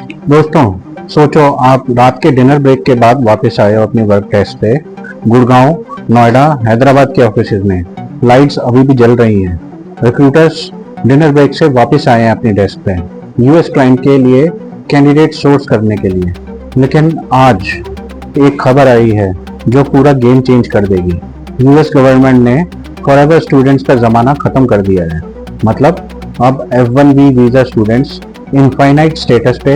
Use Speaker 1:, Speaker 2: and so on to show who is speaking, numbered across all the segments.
Speaker 1: दोस्तों, सोचो आप रात के डिनर ब्रेक के बाद वापस आए हो अपनी वर्क डेस्क पे। गुड़गांव, नोएडा, हैदराबाद के ऑफिसेज में लाइट्स अभी भी जल रही हैं। रिक्रूटर्स डिनर ब्रेक से वापस आए हैं अपनी डेस्क पे यूएस क्लाइंट के लिए कैंडिडेट सोर्स करने के लिए। लेकिन आज एक खबर आई है जो पूरा गेम चेंज कर देगी। यूएस गवर्नमेंट ने फॉरएवर स्टूडेंट्स का ज़माना ख़त्म कर दिया है। मतलब अब F1B visa students infinite status पे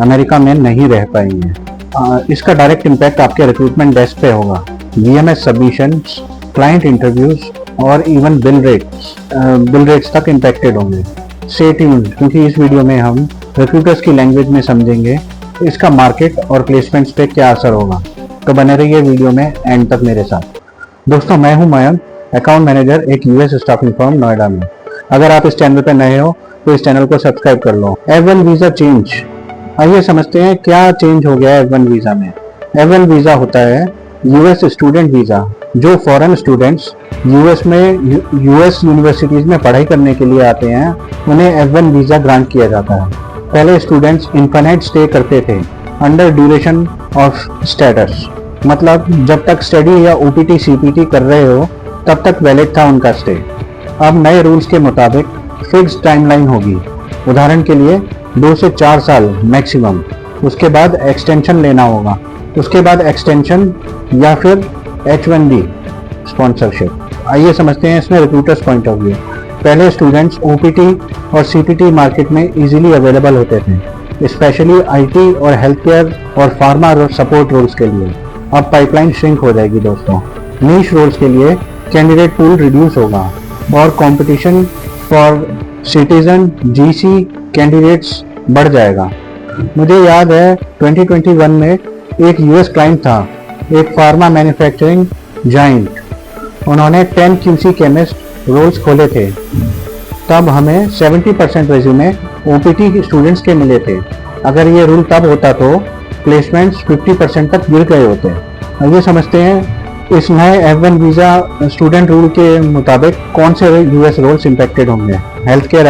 Speaker 1: अमेरिका में नहीं रह पाएंगे। इसका डायरेक्ट इम्पैक्ट आपके रिक्रूटमेंट डेस्क पे होगा। VMS सबमिशंस, क्लाइंट इंटरव्यूज और इवन बिल रेट्स तक इम्पैक्टेड होंगे। स्टे ट्यून्ड, क्योंकि इस वीडियो में हम रिक्रूटर्स की लैंग्वेज में समझेंगे इसका मार्केट और प्लेसमेंट्स पे क्या असर होगा। तो बने रहिए वीडियो में एंड तक मेरे साथ। दोस्तों, मैं हूं मयंक, अकाउंट मैनेजर एक यूएस स्टाफिंग फर्म नोएडा में। अगर आप इस चैनल पर नए हो तो इस चैनल को सब्सक्राइब कर लो। F1 वीज़ा चेंज, आइए समझते हैं क्या चेंज हो गया है F1 वीज़ा में। F1 वीज़ा होता है यूएस स्टूडेंट वीज़ा, जो फॉरेन स्टूडेंट्स यूएस यूनिवर्सिटीज़ में पढ़ाई करने के लिए आते हैं उन्हें F1 वीज़ा ग्रांट किया जाता है। पहले स्टूडेंट्स इनफाइनाइट स्टे करते थे अंडर ड्यूरेशन ऑफ स्टेटस, मतलब जब तक स्टडी या OPT CPT कर रहे हो तब तक वैलिड था उनका स्टे। अब नए रूल्स के मुताबिक फिक्स टाइमलाइन होगी। उदाहरण के लिए 2 से 4 साल मैक्सिमम, उसके बाद एक्सटेंशन लेना होगा, उसके बाद एक्सटेंशन या फिर H1B स्पॉन्सरशिप। आइए समझते हैं इसमें रिक्रूटर्स पॉइंट ऑफ व्यू। पहले स्टूडेंट्स OPT और CPT मार्केट में इजीली अवेलेबल होते थे, स्पेशली IT और हेल्थ केयर और फार्मा और सपोर्ट रोल्स के लिए। अब पाइपलाइन श्रिंक हो जाएगी दोस्तों। नीश रोल्स के लिए कैंडिडेट पूल रिड्यूस होगा और competition for citizen GC candidates बढ़ जाएगा। मुझे याद है 2021 में एक यूएस क्लाइंट था, एक फार्मा मैन्युफैक्चरिंग जाइंट। उन्होंने 10 QC केमिस्ट रोल्स खोले थे। तब हमें 70% रेज्यूमे OPT स्टूडेंट्स के मिले थे। अगर ये रूल तब होता तो प्लेसमेंट्स 50% तक गिर गए होते। आइए समझते हैं इस नए F1 वीज़ा स्टूडेंट रूल के मुताबिक कौन से यूएस रोल्स इम्पैक्टेड होंगे। हेल्थ केयर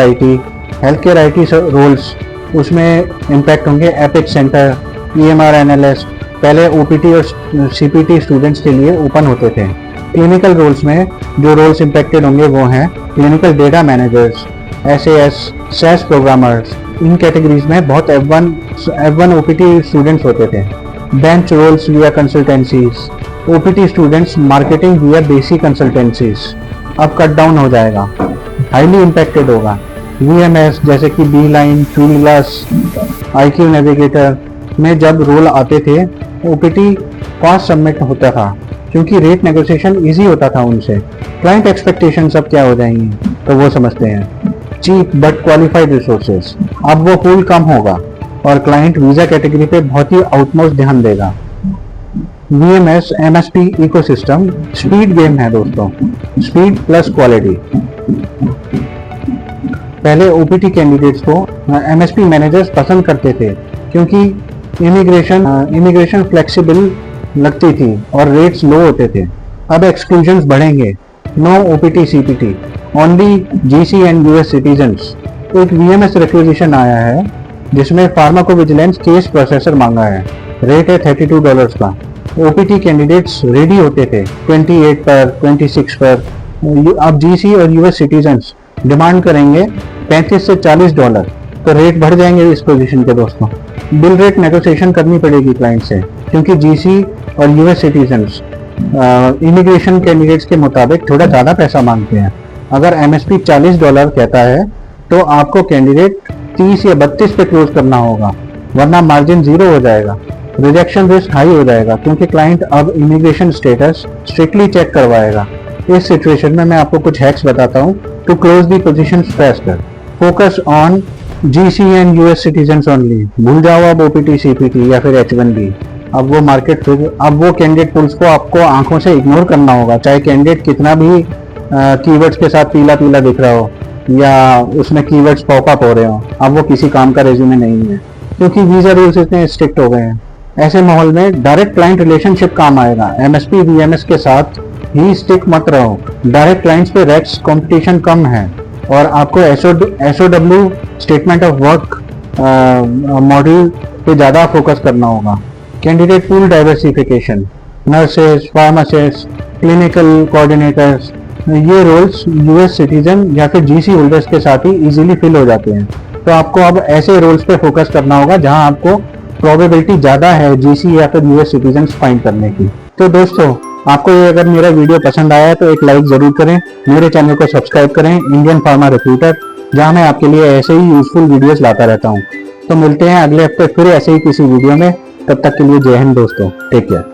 Speaker 1: IT रोल्स, उसमें इम्पैक्ट होंगे एपिक सेंटर, EMR एनालिस्ट। पहले OPT और CPT स्टूडेंट्स के लिए ओपन होते थे। क्लिनिकल रोल्स में जो रोल्स इम्पैक्टेड होंगे वो हैं clinical data managers, SAS programmers. इन कैटेगरीज में बहुत F1 OPT स्टूडेंट्स होते थे। Bench roles via consultancies, OPT students marketing via basic consultancies. अब कट डाउन हो जाएगा, हाईली इम्पैक्टेड होगा। VMS जैसे कि Beeline, Fieldglass, IQ नेविगेटर में जब रोल आते थे OPT फास्ट सबमिट होता था क्योंकि रेट नेगोशिएशन इजी होता था उनसे। क्लाइंट एक्सपेक्टेशंस अब क्या हो जाएंगी तो वो समझते हैं। चीप बट क्वालिफाइड रिसोर्सेज, अब वो पूल कम होगा और क्लाइंट वीज़ा कैटेगरी पे बहुत ही आउटमोस्ट ध्यान देगा। VMS MSP ecosystem speed game है दोस्तों, स्पीड प्लस क्वालिटी। पहले OPT कैंडिडेट्स को MSP मैनेजर्स पसंद करते थे क्योंकि इमिग्रेशन फ्लेक्सिबल लगती थी और रेट्स लो होते थे। अब एक्सक्लूजन्स बढ़ेंगे। No OPT CPT, only GC and US citizens. एक VMS रिक्वेजिशन आया है जिसमें फार्माकोविजिलेंस केस प्रोसेसर मांगा है। रेट है $32 का। OPT कैंडिडेट्स रेडी होते थे 28 पर, 26 पर। अब GC और US सिटीजन्स डिमांड करेंगे $35 से $40, तो रेट बढ़ जाएंगे इस पोजीशन के दोस्तों। बिल रेट नेगोशिएशन करनी पड़ेगी क्लाइंट से क्योंकि GC और US सिटीजन्स इमिग्रेशन कैंडिडेट्स के मुताबिक थोड़ा ज़्यादा पैसा मांगते हैं। अगर MSP $40 कहता है तो आपको कैंडिडेट 30 या 32 पे क्लोज करना होगा, वरना मार्जिन 0 हो जाएगा। रिजेक्शन रिस्क हाई हो जाएगा क्योंकि क्लाइंट अब इमिग्रेशन स्टेटस स्ट्रिक्टली चेक करवाएगा। इस सिचुएशन में मैं आपको कुछ हैक्स बताता हूँ to close the position faster. Focus on GC and US citizens only. भूल जाओ अब OPT CPT या फिर H1B। अब वो कैंडिडेट पुल्स को आपको आंखों से इग्नोर करना होगा, चाहे कैंडिडेट कितना भी कीवर्ड्स के साथ पीला पीला दिख रहा हो या उसमें कीवर्ड्स पॉपअप हो रहे हो। अब वो किसी काम का रेज्यूमे नहीं है क्योंकि वीज़ा रूल्स इतने स्ट्रिक्ट हो गए हैं। ऐसे माहौल में डायरेक्ट क्लाइंट रिलेशनशिप काम आएगा। MSP VMS के साथ ही स्टिक मत रहो। डायरेक्ट क्लाइंट्स पे रेट्स कंपटीशन कम है और आपको SOW statement of work module पे ज़्यादा फोकस करना होगा। Candidate pool diversification, nurses, pharmacist, clinical coordinators, ये रोल्स यूएस सिटीजन या फिर जीसी होल्डर्स के साथ ही इजीली फिल हो जाते हैं। तो आपको अब ऐसे रोल्स पे फोकस करना होगा जहां आपको प्रोबेबिलिटी ज़्यादा है जीसी या फिर यूएस सिटीजन फाइंड करने की। तो दोस्तों, आपको ये अगर मेरा वीडियो पसंद आया तो एक लाइक ज़रूर करें, मेरे चैनल को सब्सक्राइब करें, इंडियन फार्मा रिक्रूटर, जहां मैं आपके लिए ऐसे ही यूजफुल वीडियोस लाता रहता हूं। तो मिलते हैं अगले हफ्ते फिर ऐसे ही किसी वीडियो में। तब तक के लिए जय हिंद दोस्तों, टेक केयर।